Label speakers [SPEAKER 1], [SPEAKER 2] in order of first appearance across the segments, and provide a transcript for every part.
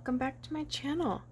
[SPEAKER 1] welcome back to my channel.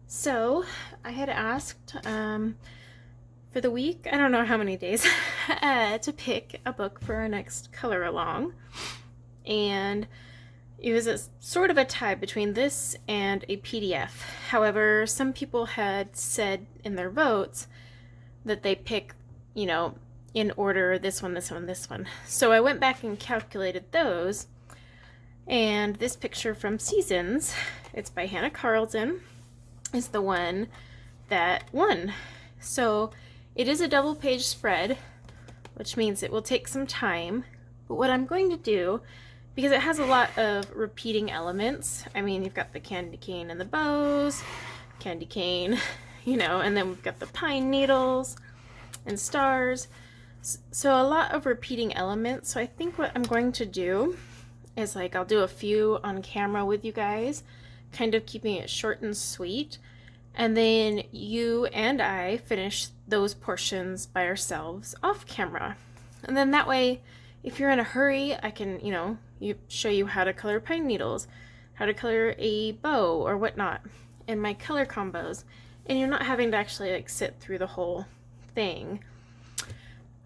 [SPEAKER 1] So I had asked for the week, I don't know how many days, to pick a book for our next color along, and it was a sort of a tie between this and a PDF. However, some people had said in their votes that they pick, you know, in order, this one, this one, this one. So I went back and calculated those, and this picture from Seasons, it's by Hanna Karlzon, is the one that won. So it is a double page spread, which means it will take some time, but what I'm going to do, because it has a lot of repeating elements, I mean, you've got the candy cane and the bows, candy cane, you know, and then we've got the pine needles and stars, so a lot of repeating elements. So I think what I'm going to do is, like, I'll do a few on camera with you guys, kind of keeping it short and sweet, and then you and I finish those portions by ourselves off camera. And then that way, if you're in a hurry, I can, you know, show you how to color pine needles, how to color a bow or whatnot, and my color combos, and you're not having to actually like sit through the whole thing.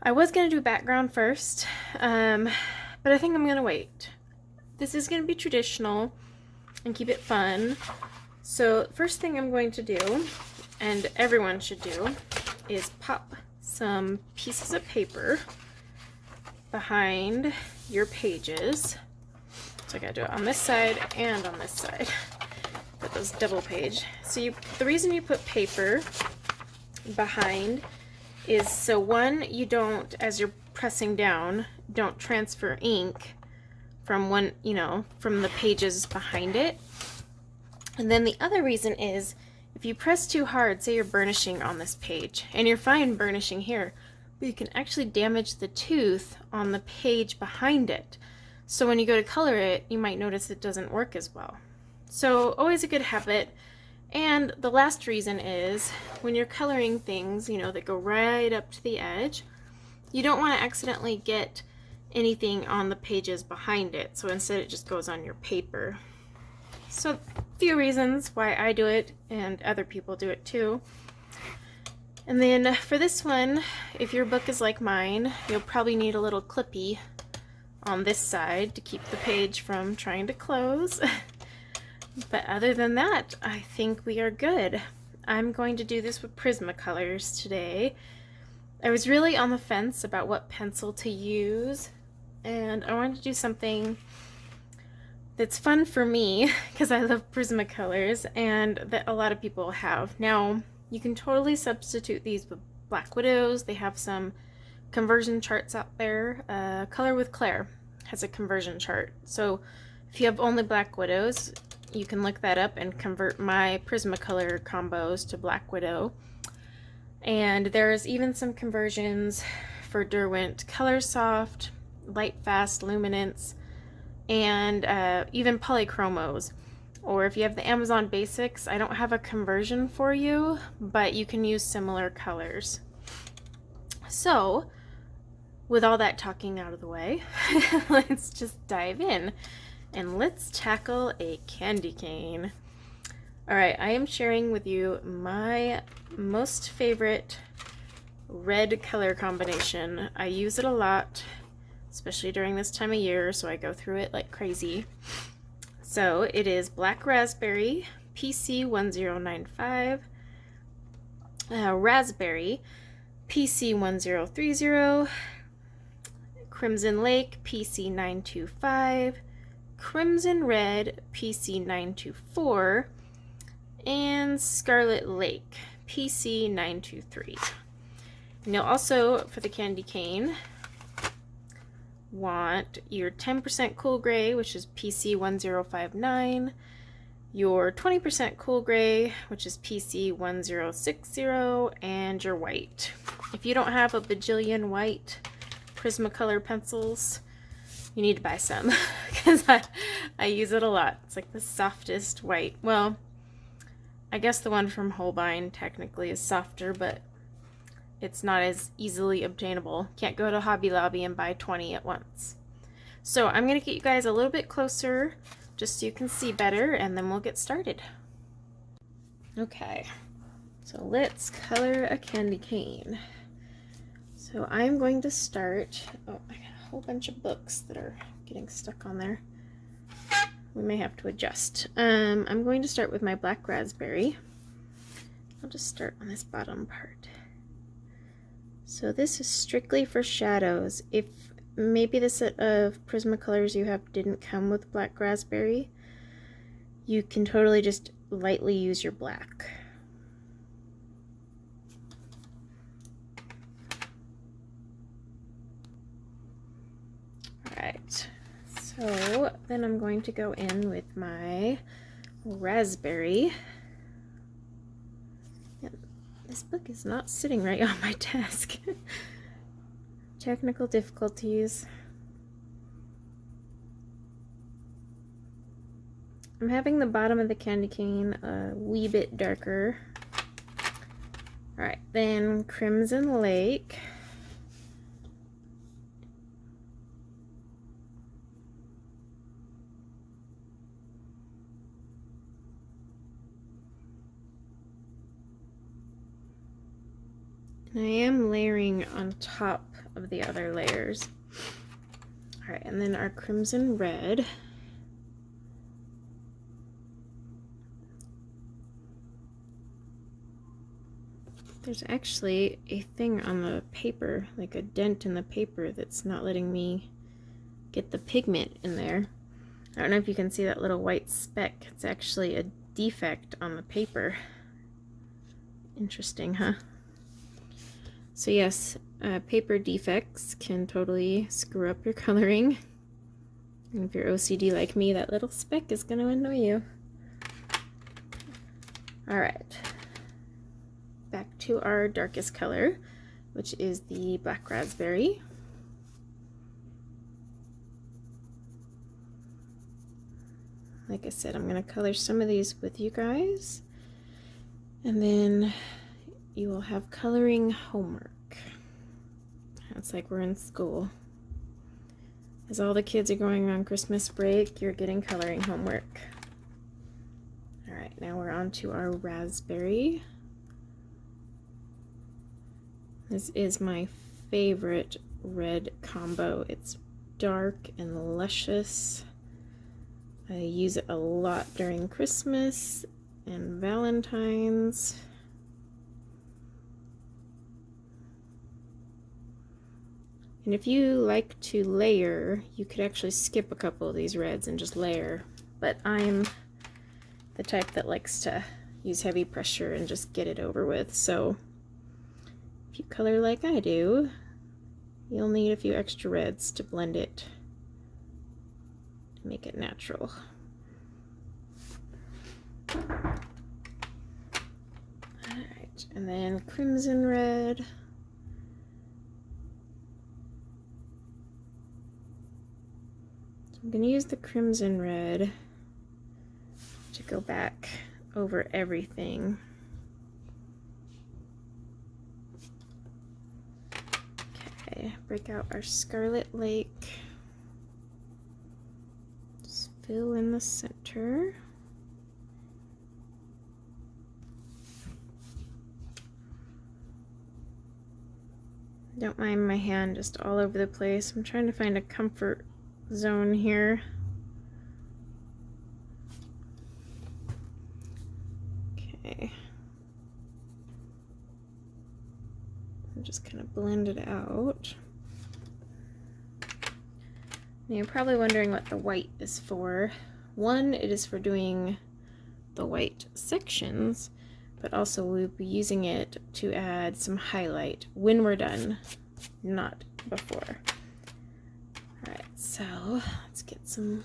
[SPEAKER 1] I was going to do background first, but I think I'm going to wait. This is going to be traditional and keep it fun. So first thing I'm going to do, and everyone should do, is pop some pieces of paper behind your pages. So I gotta do it on this side and on this side for those double page. So the reason you put paper behind is so one, you don't, as you're pressing down, don't transfer ink from one, you know, from the pages behind it. And then the other reason is, if you press too hard, say you're burnishing on this page, and you're fine burnishing here, but you can actually damage the tooth on the page behind it. So when you go to color it, you might notice it doesn't work as well. So always a good habit. And the last reason is, when you're coloring things, you know, that go right up to the edge, you don't want to accidentally get anything on the pages behind it. So instead it just goes on your paper. So a few reasons why I do it and other people do it too. And then for this one, if your book is like mine, you'll probably need a little clippy on this side to keep the page from trying to close. But other than that, I think we are good. I'm going to do this with Prismacolors today. I was really on the fence about what pencil to use, and I wanted to do something that's fun for me because I love Prismacolors and that a lot of people have. Now, you can totally substitute these with Black Widows. They have some conversion charts out there. Color with Claire has a conversion chart. So if you have only Black Widows, you can look that up and convert my Prismacolor combos to Black Widow. And there's even some conversions for Derwent Color Soft, Light Fast Luminance, and even polychromos. Or if you have the Amazon Basics, I don't have a conversion for you, but you can use similar colors. So with all that talking out of the way, let's just dive in and let's tackle a candy cane. Alright, I am sharing with you my most favorite red color combination. I use it a lot, especially during this time of year, so I go through it like crazy. So it is Black Raspberry, PC1095, Raspberry, PC1030, Crimson Lake, PC925, Crimson Red, PC924, and Scarlet Lake, PC923. And you'll also, for the candy cane, want your 10% cool gray, which is PC1059, your 20% cool gray, which is PC1060, and your white. If you don't have a bajillion white Prismacolor pencils, you need to buy some because I use it a lot. It's like the softest white. Well, I guess the one from Holbein technically is softer, but it's not as easily obtainable. Can't go to Hobby Lobby and buy 20 at once. So I'm going to get you guys a little bit closer just so you can see better, and then we'll get started. Okay, so let's color a candy cane. So I'm going to start, oh, I got a whole bunch of books that are getting stuck on there. We may have to adjust. I'm going to start with my black raspberry. I'll just start on this bottom part. So this is strictly for shadows. If maybe the set of Prismacolors you have didn't come with black raspberry, you can totally just lightly use your black. Alright, so then I'm going to go in with my raspberry. This book is not sitting right on my desk. Technical difficulties. I'm having the bottom of the candy cane a wee bit darker. Alright, then Crimson Lake. And I am layering on top of the other layers. Alright, and then our Crimson Red. There's actually a thing on the paper, like a dent in the paper, that's not letting me get the pigment in there. I don't know if you can see that little white speck. It's actually a defect on the paper. Interesting, huh? So yes, paper defects can totally screw up your coloring. And if you're OCD like me, that little speck is going to annoy you. Alright, back to our darkest color, which is the black raspberry. Like I said, I'm going to color some of these with you guys, and then you will have coloring homework. It's like we're in school. As all the kids are going on Christmas break, you're getting coloring homework. Alright, now we're on to our raspberry. This is my favorite red combo. It's dark and luscious. I use it a lot during Christmas and Valentine's. And if you like to layer, you could actually skip a couple of these reds and just layer. But I'm the type that likes to use heavy pressure and just get it over with. So if you color like I do, you'll need a few extra reds to blend it, to make it natural. Alright, and then Crimson Red. I'm going to use the Crimson Red to go back over everything. Okay, break out our Scarlet Lake. Just fill in the center. Don't mind my hand just all over the place. I'm trying to find a comfort zone here. Okay. I'm just kind of blend it out. Now you're probably wondering what the white is for. One, it is for doing the white sections, but also we'll be using it to add some highlight when we're done, not before. Alright, so let's get some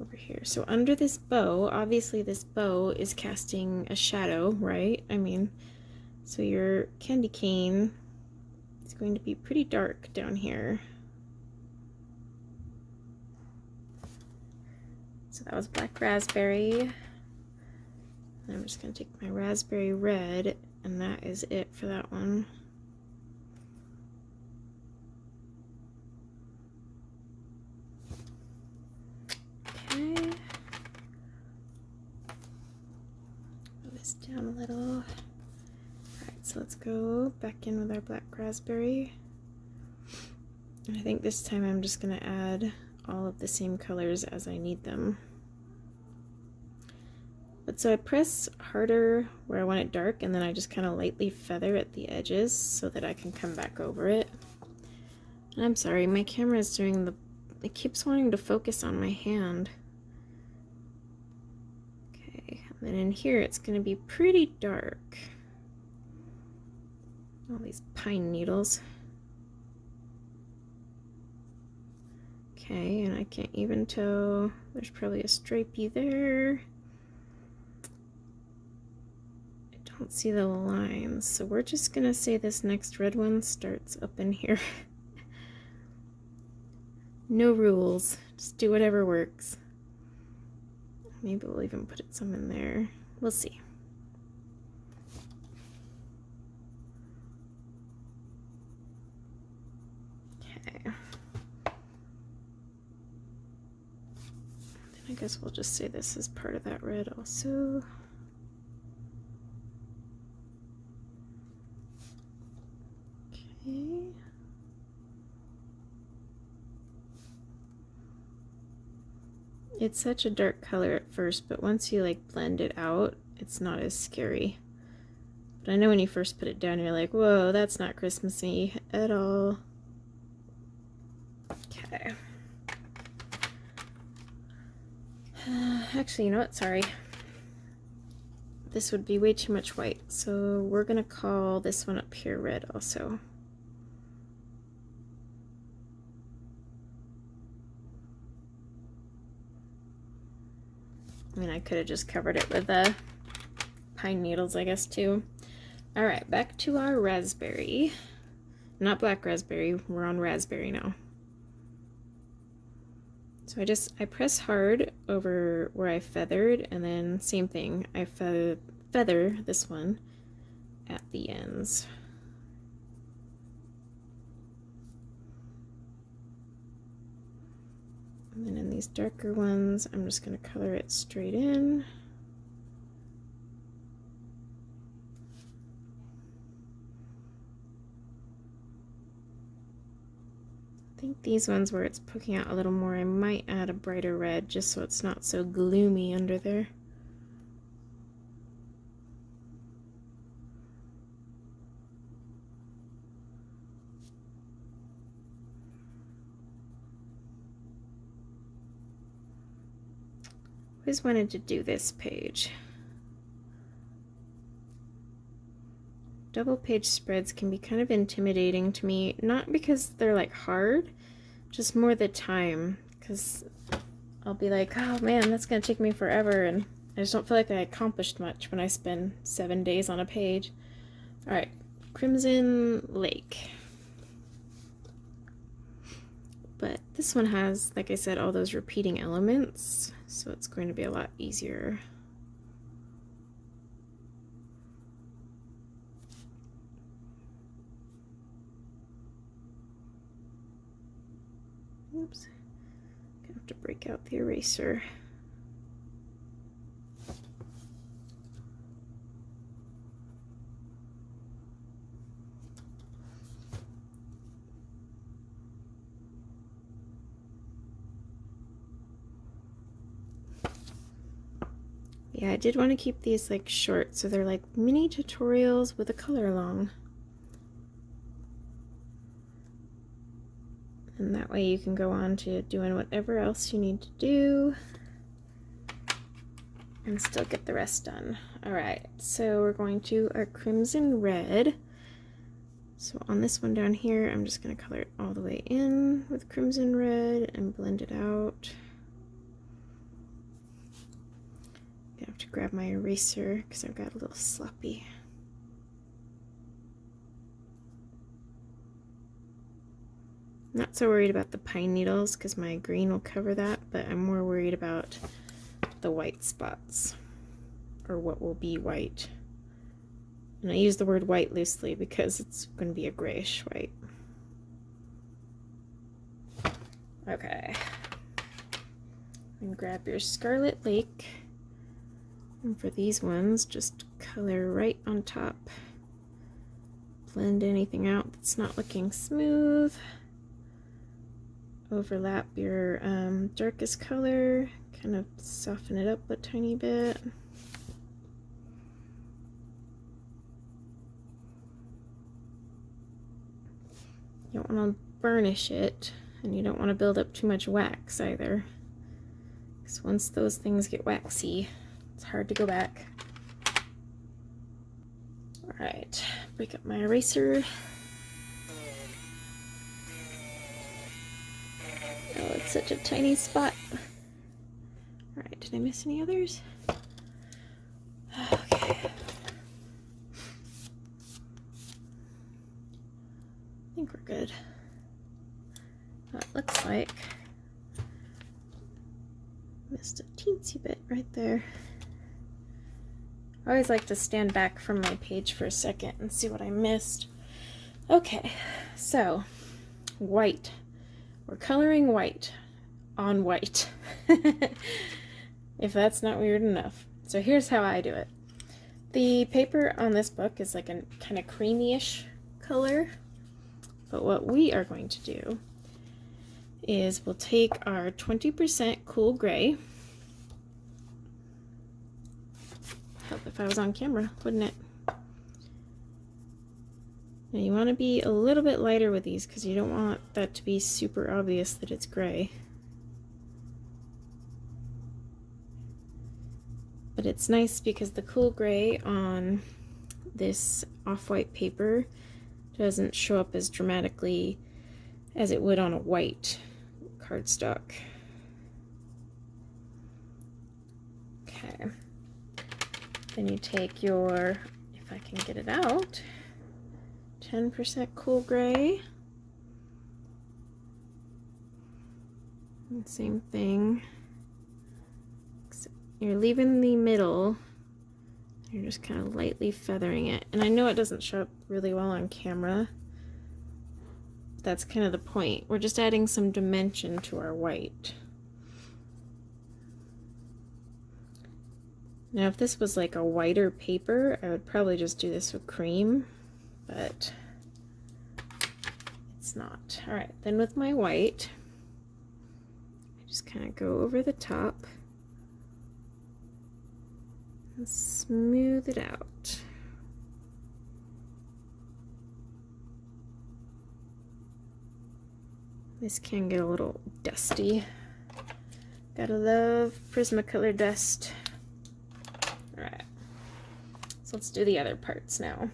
[SPEAKER 1] over here. So under this bow, obviously this bow is casting a shadow, right? I mean, so your candy cane is going to be pretty dark down here. So that was black raspberry. And I'm just going to take my raspberry red, and that is it for that one. this down a little. Alright, so let's go back in with our black raspberry. And I think this time I'm just going to add all of the same colors as I need them. But so I press harder where I want it dark, and then I just kind of lightly feather at the edges so that I can come back over it. And I'm sorry, my camera is doing the... it keeps wanting to focus on my hand. Okay, and then in here it's going to be pretty dark. All these pine needles. Okay, and I can't even tell. There's probably a stripey there. I don't see the lines, so we're just gonna say this next red one starts up in here. No rules, just do whatever works. Maybe we'll even put some in there. We'll see. Okay. I guess we'll just say this is part of that red also. Okay. It's such a dark color at first, but once you like blend it out, it's not as scary. But I know when you first put it down, you're like, whoa, that's not Christmassy at all. Okay. Actually, you know what? Sorry. This would be way too much white, so we're gonna call this one up here red also. I mean, I could have just covered it with pine needles, I guess, too. Alright, back to our raspberry. Not black raspberry, we're on raspberry now. So I press hard over where I feathered, and then same thing, I feather this one at the ends. And then in these darker ones, I'm just going to color it straight in. I think these ones where it's poking out a little more, I might add a brighter red just so it's not so gloomy under there. Always wanted to do this page. Double page spreads can be kind of intimidating to me, not because they're like hard, just more the time, because I'll be like, oh man, that's gonna take me forever, and I just don't feel like I accomplished much when I spend 7 days on a page. Alright, Crimson Lake. But this one has, like I said, all those repeating elements, so it's going to be a lot easier. Oops, gonna have to break out the eraser. Yeah, I did want to keep these like short, so they're like mini tutorials with a color along. And that way you can go on to doing whatever else you need to do and still get the rest done. Alright, so we're going to our Crimson Red. So on this one down here, I'm just going to color it all the way in with Crimson Red and blend it out. I have to grab my eraser because I've got a little sloppy. Not so worried about the pine needles because my green will cover that, but I'm more worried about the white spots, or what will be white. And I use the word white loosely because it's going to be a grayish white. Okay. And grab your Scarlet Lake. And for these ones, just color right on top. Blend anything out that's not looking smooth. Overlap your darkest color, kind of soften it up a tiny bit. You don't want to burnish it, and you don't want to build up too much wax either, because once those things get waxy, it's hard to go back. Alright, break up my eraser. Oh, it's such a tiny spot. Alright, did I miss any others? Okay. I think we're good. That looks like missed a teensy bit right there. I always like to stand back from my page for a second and see what I missed. Okay, so white. We're coloring white on white. If that's not weird enough. So here's how I do it. The paper on this book is like a kind of creamy-ish color. But what we are going to do is we'll take our 20% cool gray. Help if I was on camera, wouldn't it? Now you want to be a little bit lighter with these because you don't want that to be super obvious that it's gray. But it's nice because the cool gray on this off-white paper doesn't show up as dramatically as it would on a white cardstock. Okay. Then you take your, if I can get it out, 10% cool gray. And same thing. Except you're leaving the middle. You're just kind of lightly feathering it. And I know it doesn't show up really well on camera. That's kind of the point. We're just adding some dimension to our white. Now if this was like a whiter paper, I would probably just do this with cream, but it's not. Alright, then with my white, I just kind of go over the top and smooth it out. This can get a little dusty. Gotta love Prismacolor dust. Alright, so let's do the other parts now.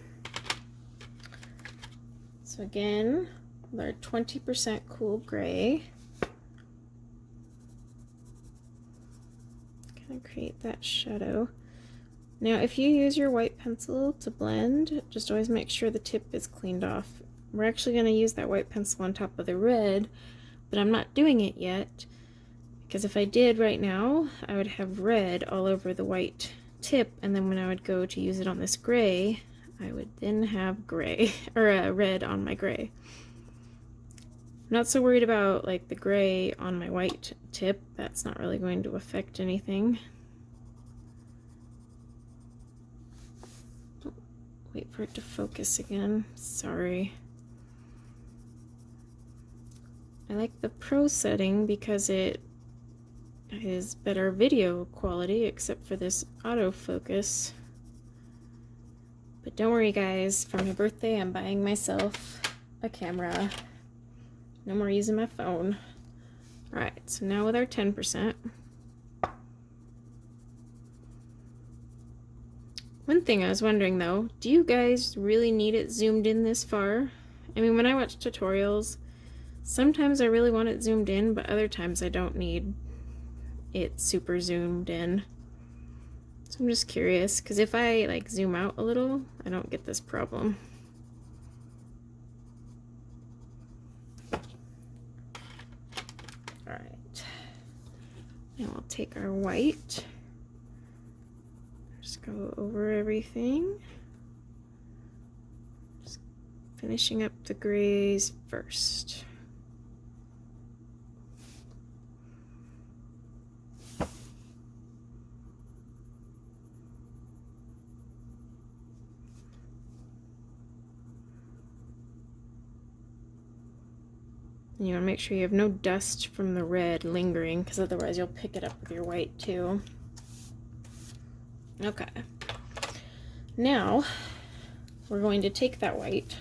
[SPEAKER 1] So again, with our 20% cool gray, kind of create that shadow. Now if you use your white pencil to blend, just always make sure the tip is cleaned off. We're actually going to use that white pencil on top of the red, but I'm not doing it yet, because if I did right now, I would have red all over the white tip, and then when I would go to use it on this gray, I would then have gray, or red on my gray. I'm not so worried about like the gray on my white tip. That's not really going to affect anything. Oh, wait for it to focus again. Sorry. I like the Pro setting because it is better video quality, except for this autofocus. But don't worry guys, for my birthday I'm buying myself a camera. No more using my phone. Alright, so now with our 10%. One thing I was wondering though, do you guys really need it zoomed in this far? I mean, when I watch tutorials, sometimes I really want it zoomed in, but other times I don't need it super zoomed in. So I'm just curious, because if I like zoom out a little, I don't get this problem. Alright. Now we'll take our white. Just go over everything. Just finishing up the grays first. And you want to make sure you have no dust from the red lingering, because otherwise you'll pick it up with your white too. Okay. Now, we're going to take that white,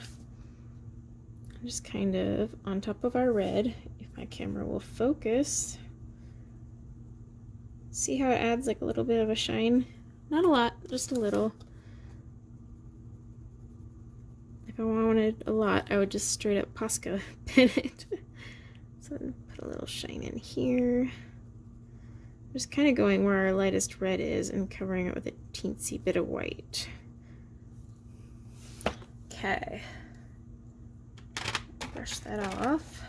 [SPEAKER 1] just kind of on top of our red, if my camera will focus. See how it adds like a little bit of a shine? Not a lot, just a little. If I wanted a lot, I would just straight up Posca pin it. So put a little shine in here. Just kind of going where our lightest red is and covering it with a teensy bit of white. Okay. Brush that off.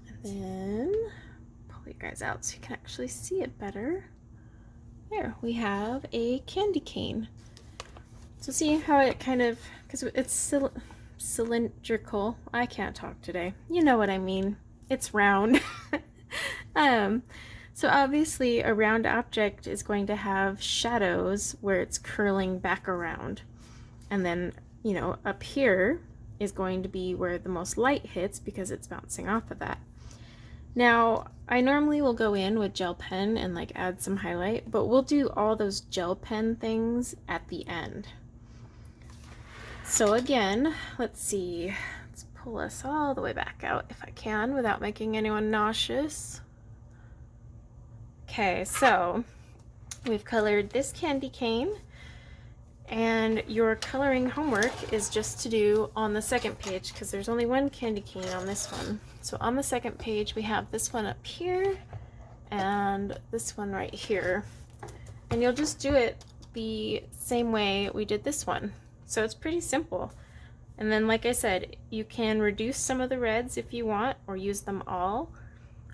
[SPEAKER 1] And then pull you guys out so you can actually see it better. There, we have a candy cane. So see how it kind of, because it's cylindrical. I can't talk today. You know what I mean. It's round. So obviously a round object is going to have shadows where it's curling back around. And then, you know, up here is going to be where the most light hits because it's bouncing off of that. Now, I normally will go in with gel pen and like add some highlight, but we'll do all those gel pen things at the end. So again, let's see, let's pull us all the way back out if I can without making anyone nauseous. Okay, so we've colored this candy cane, and your coloring homework is just to do on the second page, because there's only one candy cane on this one. So on the second page we have this one up here and this one right here, and you'll just do it the same way we did this one. So it's pretty simple. And then, like I said, you can reduce some of the reds if you want, or use them all.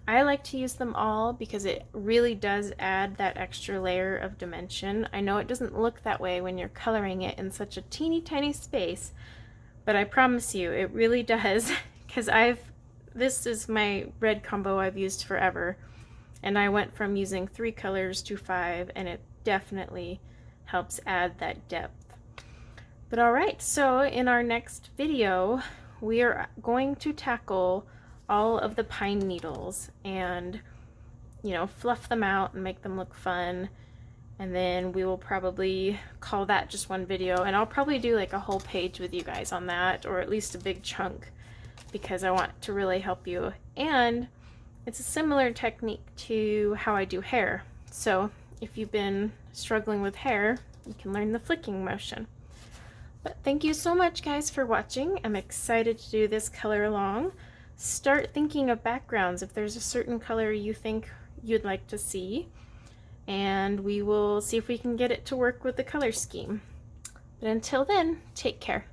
[SPEAKER 1] I like to use them all because it really does add that extra layer of dimension. I know it doesn't look that way when you're coloring it in such a teeny tiny space, but I promise you it really does, because this is my red combo I've used forever, and I went from using 3 colors to 5, and it definitely helps add that depth. But alright, so in our next video we are going to tackle all of the pine needles and, you know, fluff them out and make them look fun. And then we will probably call that just one video, and I'll probably do like a whole page with you guys on that, or at least a big chunk, because I want to really help you. And it's a similar technique to how I do hair. So if you've been struggling with hair, you can learn the flicking motion. But thank you so much guys for watching. I'm excited to do this color along. Start thinking of backgrounds if there's a certain color you think you'd like to see, and we will see if we can get it to work with the color scheme. But until then, take care.